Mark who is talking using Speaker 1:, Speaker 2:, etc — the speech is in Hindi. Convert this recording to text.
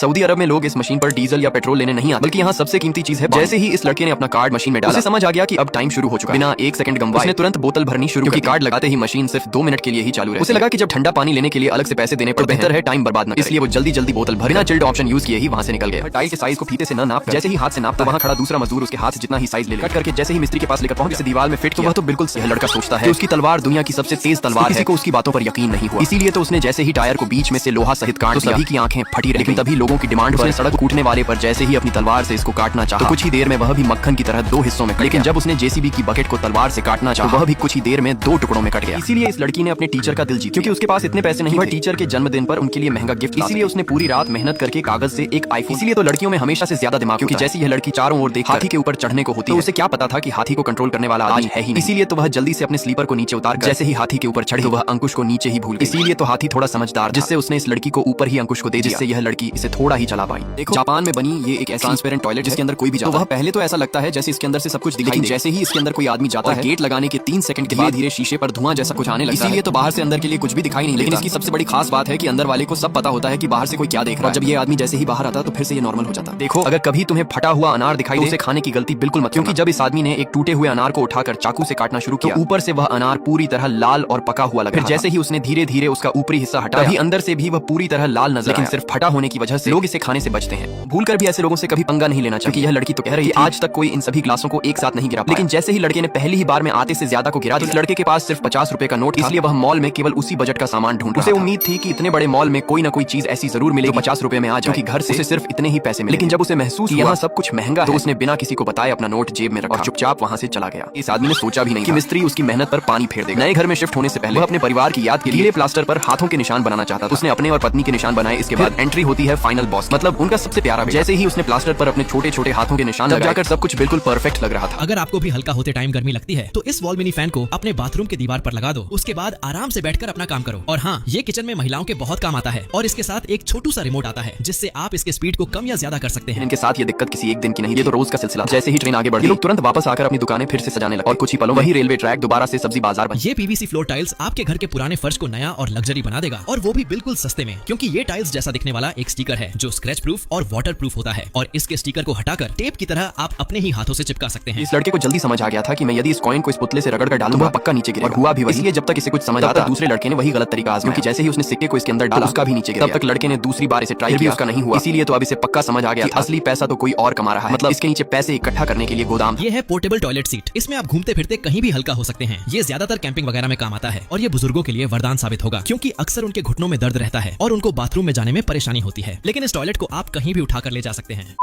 Speaker 1: सऊदी अरब में लोग इस मशीन पर डीजल या पेट्रोल लेने नहीं आते, बल्कि यहाँ सबसे कीमती चीज है। जैसे ही इस लड़के ने अपना कार्ड मशीन में डाला, उसे समझ आ गया कि अब टाइम शुरू हो चुका है। बिना एक सेकंड गंवाए उसने तुरंत बोतल भरनी शुरू, क्योंकि कार्ड लगाते ही मशीन सिर्फ 2 मिनट के लिए ही चालू रही। उसे लगा कि जब ठंडा पानी लेने के लिए अलग से पैसे देने पर बेहतर है टाइम बर्बाद न करे। इसलिए वो जल्दी जल्दी बोतल भर बिना चिल्ड ऑप्शन यूज किए ही वहाँ से निकल गया। टाइल के साइज को फीते से न नाप, जैसे ही हाथ से नापता वहाँ खड़ा दूसरा मजदूर उसके हाथ से जितना ही साइज ले कट करके जैसे ही मिस्त्री के पास लेकर पहुंच दीवार में फिट, तो वह तो बिल्कुल सही लड़का सोचता है उसकी तलवार दुनिया की सबसे तेज तलवार है। किसी को उसकी बातों पर यकीन नहीं हुआ, इसीलिए तो उसने जैसे ही टायर को बीच में से लोहा सहित काट दिया, सभी की आंखें फटी रही। लेकिन तभी लोगों की डिमांड पर सड़क कूटने वाले पर जैसे ही अपनी तलवार से इसको काटना चाहा, तो कुछ ही देर में वह भी मक्खन की तरह 2 हिस्सों में कट। लेकिन जब उसने जेसीबी की बकेट को तलवार से काटना चाहा, तो वह भी कुछ ही देर में 2 टुकड़ों में कट गया। इसीलिए इस लड़की ने अपने टीचर का दिल जीता, क्योंकि उसके पास इतने पैसे नहीं थे टीचर के जन्मदिन पर उनके लिए महंगा गिफ्ट। इसीलिए उसने पूरी रात मेहनत करके कागज से एक आईफोन। इसीलिए तो लड़कियों में हमेशा से ज्यादा दिमाग, क्योंकि जैसे यह लड़की चारों ओर देख हाथी के ऊपर चढ़ने को होती है, तो उसे क्या पता था कि हाथी को कंट्रोल करने वाला आदमी है ही नहीं। इसीलिए तो वह जल्दी से अपने स्लीपर को नीचे उतार जैसे ही हाथी के ऊपर चढ़ी, तो वह अंकुश को नीचे ही भूल गई। इसीलिए तो हाथी थोड़ा समझदार था, जिससे उसने इस लड़की को ऊपर ही अंकुश को दे दिया, जिससे यह लड़की इसे थोड़ा ही चला पाई। देखो, जापान में बनी ये एक ऐसी ट्रांसपेरेंट टॉयलेट जिसके अंदर कोई भी जाता है, वह पहले तो ऐसा लगता है जैसे इसके अंदर से सब कुछ दिखाई दे। जैसे ही इसके अंदर कोई आदमी जाता है, गेट लगाने के 3 सेकंड के बाद धीरे शीशे पर धुआं जैसा कुछ आने लगता है। इसीलिए तो बाहर से अंदर के लिए कुछ भी दिखाई नहीं। लेकिन इसकी सबसे बड़ी खास बात है कि अंदर वाले को सब पता होता है कि बाहर से कोई क्या देख रहा है। जब ये आदमी जैसे ही बाहर आता तो फिर से ये नॉर्मल हो जाता। देखो, अगर कभी तुम्हें फटा हुआ अनार दिखाई दे, उसे खाने की गलती बिल्कुल मत, क्योंकि जब इस आदमी ने एक टूटे हुए अनार को उठाकर चाकू से काटना शुरू किया, तो ऊपर से वह अनार पूरी तरह लाल और पका हुआ लगा। फिर जैसे ही उसने धीरे धीरे उसका ऊपरी हिस्सा हटाया, तभी अंदर से भी वह पूरी तरह लाल नजर, लेकिन सिर्फ फटा होने की वजह से लोग इसे खाने से बचते हैं। भूलकर भी ऐसे लोगों से कभी पंगा नहीं लेना चाहिए, क्योंकि यह लड़की तो कह रही है आज तक कोई इन सभी ग्लासों को एक साथ नहीं गिरा पाया। लेकिन जैसे ही लड़के ने पहली ही बार में आते से ज्यादा को गिरा, तो इस लड़के के पास सिर्फ 50 रुपए का नोट था, इसलिए वह मॉल में केवल उसी बजट का सामान ढूंढ रहा था। उसे उम्मीद थी कि इतने बड़े मॉल में कोई ना कोई चीज ऐसी जरूर मिलेगी 50 रुपए में आ जाए, क्योंकि घर से उसे सिर्फ इतने ही पैसे मिले। लेकिन जब उसे महसूस हुआ यहाँ सब कुछ महंगा है, तो उसने बिना किसी को बताए अपना नोट जेब में रखा और चुपचाप वहाँ से चला गया। इस आदमी ने सोचा भी नहीं कि मिस्त्री उसकी मेहनत पर पानी फेर देगा। नए घर में शिफ्ट होने से पहले वह अपने परिवार की याद के लिए प्लास्टर पर हाथों के निशान बनाना चाहता था। उसने अपने और पत्नी के निशान बनाए। इसके बाद एंट्री होती है फाइनल बॉस, मतलब उनका सबसे प्यारा बेटा। जैसे ही उसने प्लास्टर पर अपने छोटे छोटे हाथों के निशान लगाए, जाकर सब कुछ बिल्कुल परफेक्ट लग रहा था।
Speaker 2: अगर आपको भी हल्का होते टाइम गर्मी लगती है, तो इस वॉल मिनी फैन को अपने बाथरूम के दीवार पर लगा दो। उसके बाद आराम से बैठकर अपना काम करो। और हाँ, ये किचन में महिलाओं के बहुत काम आता है। और इसके साथ एक छोटू सा रिमोट आता है, जिससे आप इसके स्पीड को कम या ज्यादा कर सकते हैं।
Speaker 1: इनके साथ ये दिक्कत किसी एक दिन की नहीं, ये तो रोज का सिलसिला। जैसे ही ट्रेन आगे बढ़ी, लोग तुरंत वापस आकर अपनी दुकानें फिर से सजाने लगे और कुछ ही पलों वही रेलवे ट्रैक दोबारा से सब्जी बाजार बन।
Speaker 2: ये पीवीसी फ्लोर टाइल्स आपके घर के पुराने फर्श को नया और लग्जरी बना देगा, और वो भी बिल्कुल सस्ते में, क्योंकि ये टाइल्स जैसा दिखने वाला एक स्टिकर है जो स्क्रैच प्रूफ और वाटर प्रूफ होता है। और इसके स्टिकर को हटाकर टेप की तरह आप अपने ही हाथों से चिपका सकते हैं।
Speaker 1: इस लड़के को जल्दी समझ आ गया था कि मैं यदि इस कॉइन को इस पुतले से रगड़ कर डालूंगा, वह पक्का नीचे गिरेगा। और हुआ भी वही। इसलिए जब तक इसे कुछ समझ आता, दूसरे लड़के ने वही गलत तरीका आजमाया, क्योंकि जैसे ही उसने सिक्के को इसके अंदर डाला, उसका भी नीचे गिरा। तब तक लड़के ने दूसरी बार इसे ट्राई किया, उसका नहीं हुआ। इसीलिए तो अब इसे पक्का समझ आ गया था असली पैसा तो कोई और कमा रहा है, मतलब इसके नीचे पैसे इकट्ठा करने के लिए गोदाम।
Speaker 2: ये है पोर्टेबल टॉयलेट सीट। इसमें आप घूमते फिरते कहीं भी हल्का हो सकते हैं। ये ज्यादातर कैंपिंग वगैरह में काम आता है, और ये बुजुर्गों के लिए वरदान साबित होगा, क्योंकि अक्सर उनके घुटनों में दर्द रहता है और उनको बाथरूम में जाने में परेशानी होती है। लेकिन इस टॉयलेट को आप कहीं भी उठाकर ले जा सकते हैं।